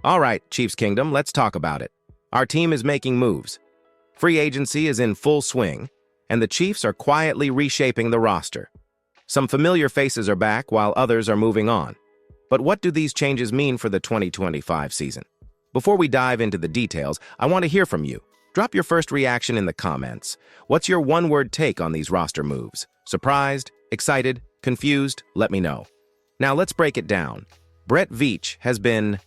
All right, Chiefs Kingdom, let's talk about it. Our team is making moves. Free agency is in full swing, and the Chiefs are quietly reshaping the roster. Some familiar faces are back while others are moving on. But what do these changes mean for the 2025 season? Before we dive into the details, I want to hear from you. Drop your first reaction in the comments. What's your one-word take on these roster moves? Surprised? Excited? Confused? Let me know. Now let's break it down. Brett Veach has been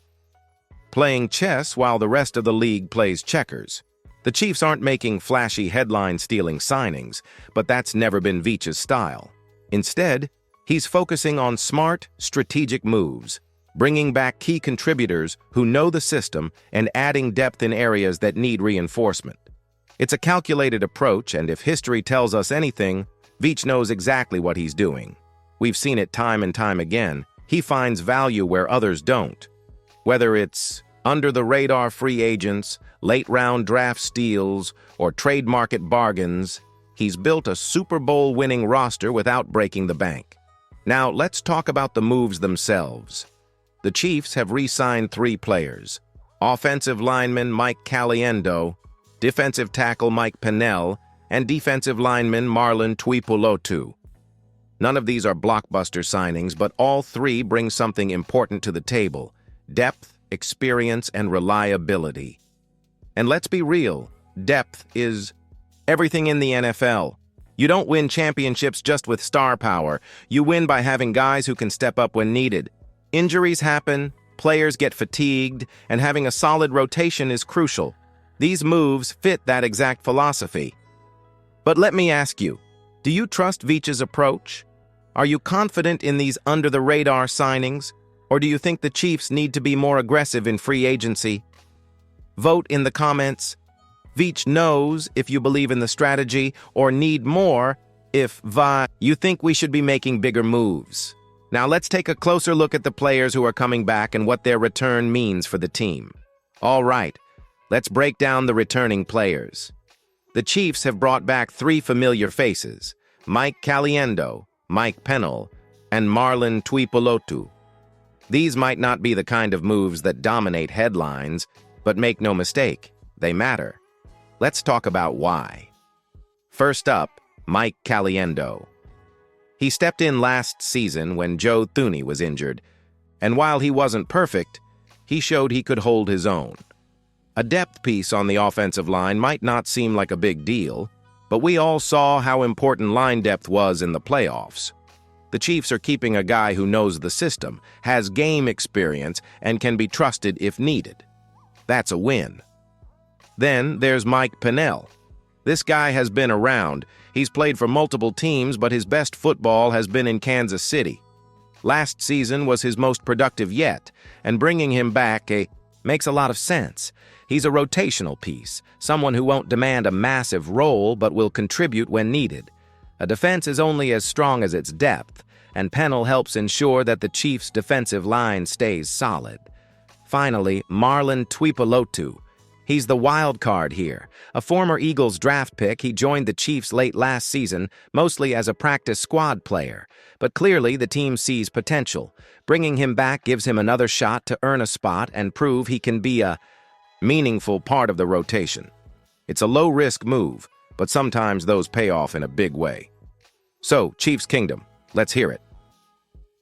playing chess while the rest of the league plays checkers. The Chiefs aren't making flashy headline-stealing signings, but that's never been Veach's style. Instead, he's focusing on smart, strategic moves, bringing back key contributors who know the system and adding depth in areas that need reinforcement. It's a calculated approach, and if history tells us anything, Veach knows exactly what he's doing. We've seen it time and time again. He finds value where others don't. Whether it's under-the-radar free agents, late-round draft steals, or trade market bargains, he's built a Super Bowl winning roster without breaking the bank. Now, let's talk about the moves themselves. The Chiefs have re-signed 3 players: offensive lineman Mike Caliendo, defensive tackle Mike Pennell, and defensive lineman Marlon Tuipulotu. None of these are blockbuster signings, but all 3 bring something important to the table: depth, experience, and reliability. And let's be real, depth is everything in the NFL. You don't win championships just with star power. You win by having guys who can step up when needed. Injuries happen, players get fatigued, and having a solid rotation is crucial. These moves fit that exact philosophy. But let me ask you, do you trust Veach's approach? Are you confident in these under-the-radar signings? Or do you think the Chiefs need to be more aggressive in free agency? Vote in the comments. Veach knows if you believe in the strategy, or need more if you think we should be making bigger moves. Now let's take a closer look at the players who are coming back and what their return means for the team. All right, let's break down the returning players. The Chiefs have brought back 3 familiar faces: Mike Caliendo, Mike Pennell, and Marlon Tuipulotu. These might not be the kind of moves that dominate headlines, but make no mistake, they matter. Let's talk about why. First up, Mike Caliendo. He stepped in last season when Joe Thuney was injured, and while he wasn't perfect, he showed he could hold his own. A depth piece on the offensive line might not seem like a big deal, but we all saw how important line depth was in the playoffs. The Chiefs are keeping a guy who knows the system, has game experience, and can be trusted if needed. That's a win. Then there's Mike Pennell. This guy has been around. He's played for multiple teams, but his best football has been in Kansas City. Last season was his most productive yet, and bringing him back makes a lot of sense. He's a rotational piece, someone who won't demand a massive role but will contribute when needed. A defense is only as strong as its depth, and Pennell helps ensure that the Chiefs' defensive line stays solid. Finally, Marlon Tuipulotu. He's the wild card here. A former Eagles draft pick, he joined the Chiefs late last season, mostly as a practice squad player. But clearly the team sees potential. Bringing him back gives him another shot to earn a spot and prove he can be a meaningful part of the rotation. It's a low-risk move, but sometimes those pay off in a big way. So, Chiefs Kingdom, let's hear it.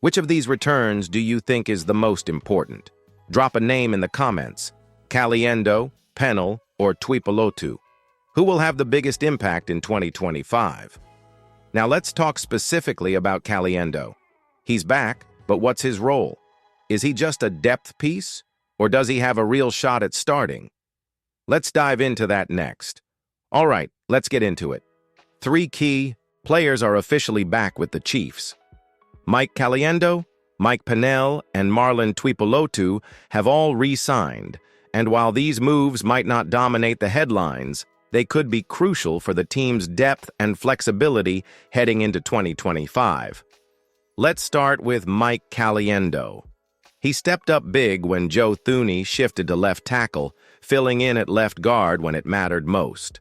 Which of these returns do you think is the most important? Drop a name in the comments. Caliendo, Pennell, or Tuipulotu. Who will have the biggest impact in 2025? Now let's talk specifically about Caliendo. He's back, but what's his role? Is he just a depth piece, or does he have a real shot at starting? Let's dive into that next. All right, let's get into it. 3 key players are officially back with the Chiefs. Mike Caliendo, Mike Pennell, and Marlon Tuipulotu have all re-signed, and while these moves might not dominate the headlines, they could be crucial for the team's depth and flexibility heading into 2025. Let's start with Mike Caliendo. He stepped up big when Joe Thuney shifted to left tackle, filling in at left guard when it mattered most.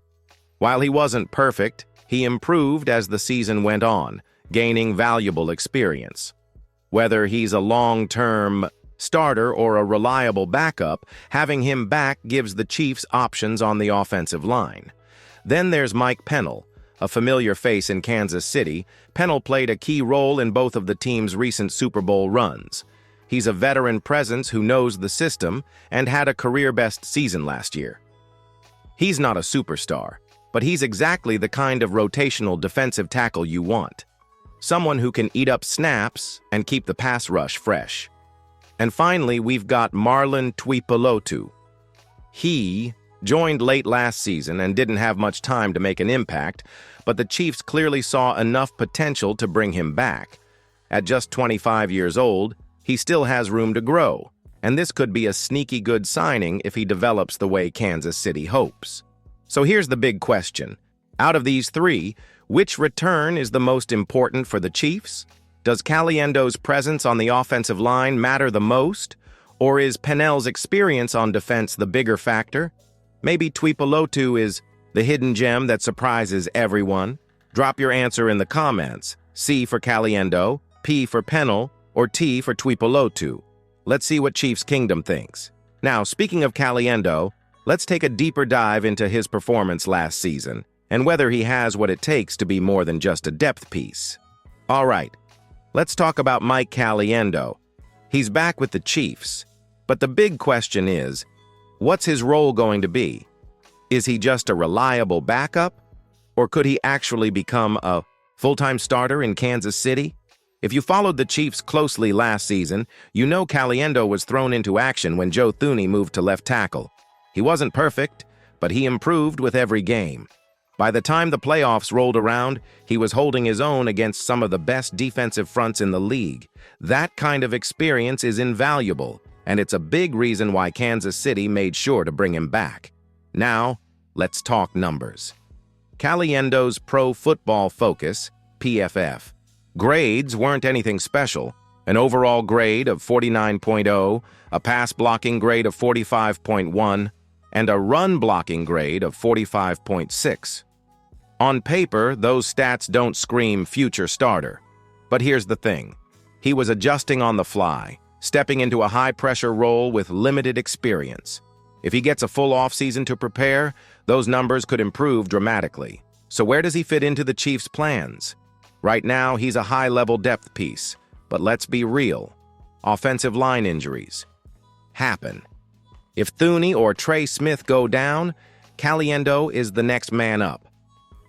While he wasn't perfect, he improved as the season went on, gaining valuable experience. Whether he's a long-term starter or a reliable backup, having him back gives the Chiefs options on the offensive line. Then there's Mike Pennell, a familiar face in Kansas City. Pennell played a key role in both of the team's recent Super Bowl runs. He's a veteran presence who knows the system and had a career-best season last year. He's not a superstar, but he's exactly the kind of rotational defensive tackle you want. Someone who can eat up snaps and keep the pass rush fresh. And finally, we've got Marlon Tuipulotu. He joined late last season and didn't have much time to make an impact, but the Chiefs clearly saw enough potential to bring him back. At just 25 years old, he still has room to grow, and this could be a sneaky good signing if he develops the way Kansas City hopes. So here's the big question. Out of these three, which return is the most important for the Chiefs? Does Caliendo's presence on the offensive line matter the most? Or is Pennell's experience on defense the bigger factor? Maybe Tuipulotu is the hidden gem that surprises everyone? Drop your answer in the comments. C for Caliendo, P for Pennell, or T for Tuipulotu. Let's see what Chiefs Kingdom thinks. Now, speaking of Caliendo, let's take a deeper dive into his performance last season and whether he has what it takes to be more than just a depth piece. All right, let's talk about Mike Caliendo. He's back with the Chiefs, but the big question is, what's his role going to be? Is he just a reliable backup, or could he actually become a full-time starter in Kansas City? If you followed the Chiefs closely last season, you know Caliendo was thrown into action when Joe Thuney moved to left tackle. He wasn't perfect, but he improved with every game. By the time the playoffs rolled around, he was holding his own against some of the best defensive fronts in the league. That kind of experience is invaluable, and it's a big reason why Kansas City made sure to bring him back. Now, let's talk numbers. Caliendo's Pro Football Focus, PFF, grades weren't anything special. An overall grade of 49.0, a pass blocking grade of 45.1, and a run blocking grade of 45.6. On paper, those stats don't scream future starter. But here's the thing. He was adjusting on the fly, stepping into a high-pressure role with limited experience. If he gets a full offseason to prepare, those numbers could improve dramatically. So where does he fit into the Chiefs' plans? Right now, he's a high-level depth piece. But let's be real. Offensive line injuries happen. If Thuney or Trey Smith go down, Caliendo is the next man up.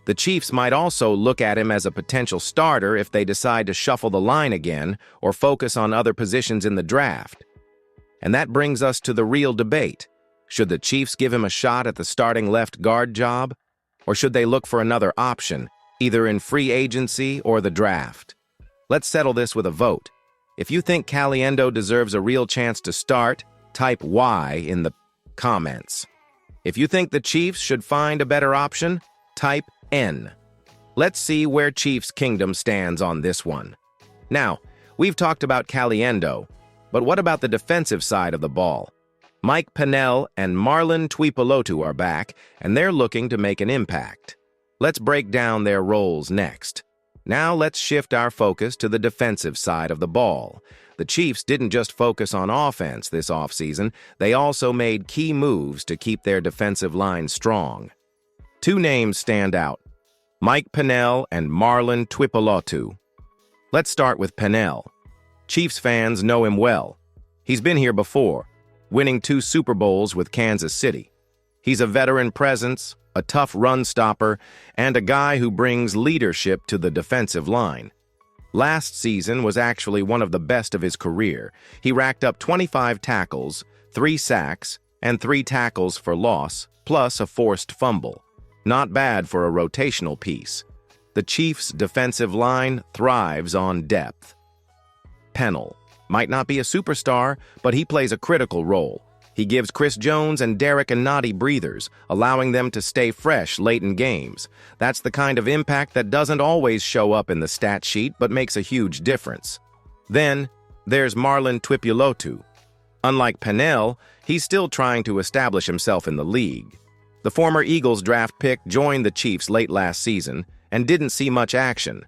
The Chiefs might also look at him as a potential starter if they decide to shuffle the line again or focus on other positions in the draft. And that brings us to the real debate. Should the Chiefs give him a shot at the starting left guard job? Or should they look for another option, either in free agency or the draft? Let's settle this with a vote. If you think Caliendo deserves a real chance to start, type Y in the comments. If you think the Chiefs should find a better option, type N. Let's see where Chiefs Kingdom stands on this one. Now, we've talked about Caliendo, but what about the defensive side of the ball? Mike Pennell and Marlon Tuipulotu are back, and they're looking to make an impact. Let's break down their roles next. Now let's shift our focus to the defensive side of the ball. The Chiefs didn't just focus on offense this offseason, they also made key moves to keep their defensive line strong. Two names stand out, Mike Pennell and Marlon Tuipulotu. Let's start with Pennell. Chiefs fans know him well. He's been here before, winning 2 Super Bowls with Kansas City. He's a veteran presence, a tough run stopper, and a guy who brings leadership to the defensive line. Last season was actually one of the best of his career. He racked up 25 tackles, 3 sacks, and 3 tackles for loss, plus a forced fumble. Not bad for a rotational piece. The Chiefs' defensive line thrives on depth. Pennell might not be a superstar, but he plays a critical role. He gives Chris Jones and Derek Anati breathers, allowing them to stay fresh late in games. That's the kind of impact that doesn't always show up in the stat sheet, but makes a huge difference. Then, there's Marlon Tuipulotu. Unlike Pennell, he's still trying to establish himself in the league. The former Eagles draft pick joined the Chiefs late last season and didn't see much action,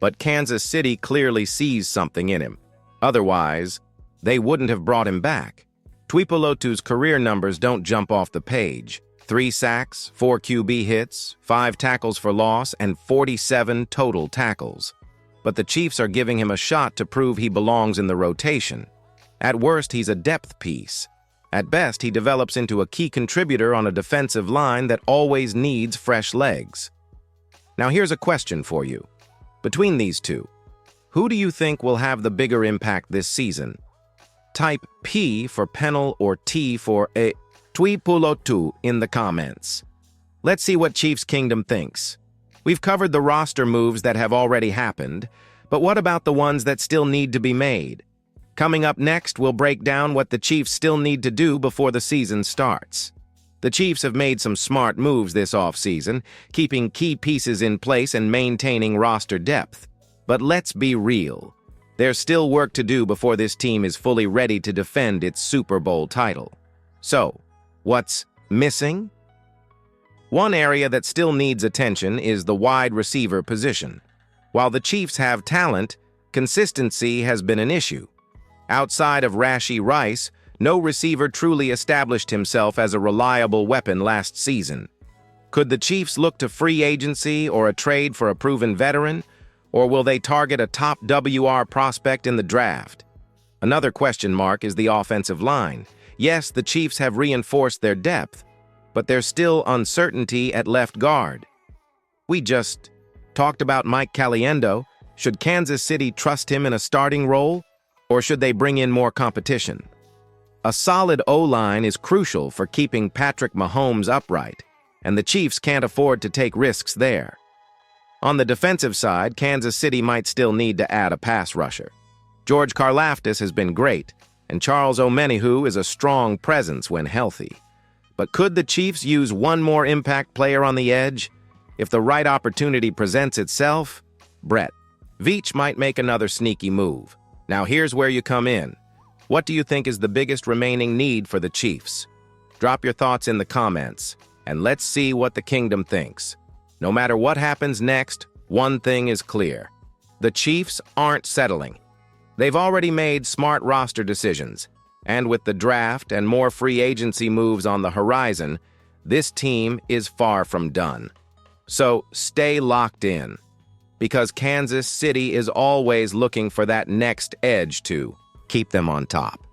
but Kansas City clearly sees something in him. Otherwise, they wouldn't have brought him back. Tuipulotu's career numbers don't jump off the page. 3 sacks, 4 QB hits, 5 tackles for loss, and 47 total tackles. But the Chiefs are giving him a shot to prove he belongs in the rotation. At worst, he's a depth piece. At best, he develops into a key contributor on a defensive line that always needs fresh legs. Now here's a question for you. Between these two, who do you think will have the bigger impact this season? Type P for Pennell or T for Tuipulotu in the comments. Let's see what Chiefs Kingdom thinks. We've covered the roster moves that have already happened, but what about the ones that still need to be made? Coming up next, we'll break down what the Chiefs still need to do before the season starts. The Chiefs have made some smart moves this offseason, keeping key pieces in place and maintaining roster depth. But let's be real. There's still work to do before this team is fully ready to defend its Super Bowl title. So, what's missing? One area that still needs attention is the wide receiver position. While the Chiefs have talent, consistency has been an issue. Outside of Rashee Rice, no receiver truly established himself as a reliable weapon last season. Could the Chiefs look to free agency or a trade for a proven veteran, or will they target a top WR prospect in the draft? Another question mark is the offensive line. Yes, the Chiefs have reinforced their depth, but there's still uncertainty at left guard. We just talked about Mike Caliendo. Should Kansas City trust him in a starting role, or should they bring in more competition? A solid O-line is crucial for keeping Patrick Mahomes upright, and the Chiefs can't afford to take risks there. On the defensive side, Kansas City might still need to add a pass rusher. George Karlaftis has been great, and Charles Omenihu is a strong presence when healthy. But could the Chiefs use one more impact player on the edge? If the right opportunity presents itself, Brett Veach might make another sneaky move. Now here's where you come in. What do you think is the biggest remaining need for the Chiefs? Drop your thoughts in the comments, and let's see what the Kingdom thinks. No matter what happens next, one thing is clear. The Chiefs aren't settling. They've already made smart roster decisions, and with the draft and more free agency moves on the horizon, this team is far from done. So stay locked in, because Kansas City is always looking for that next edge to keep them on top.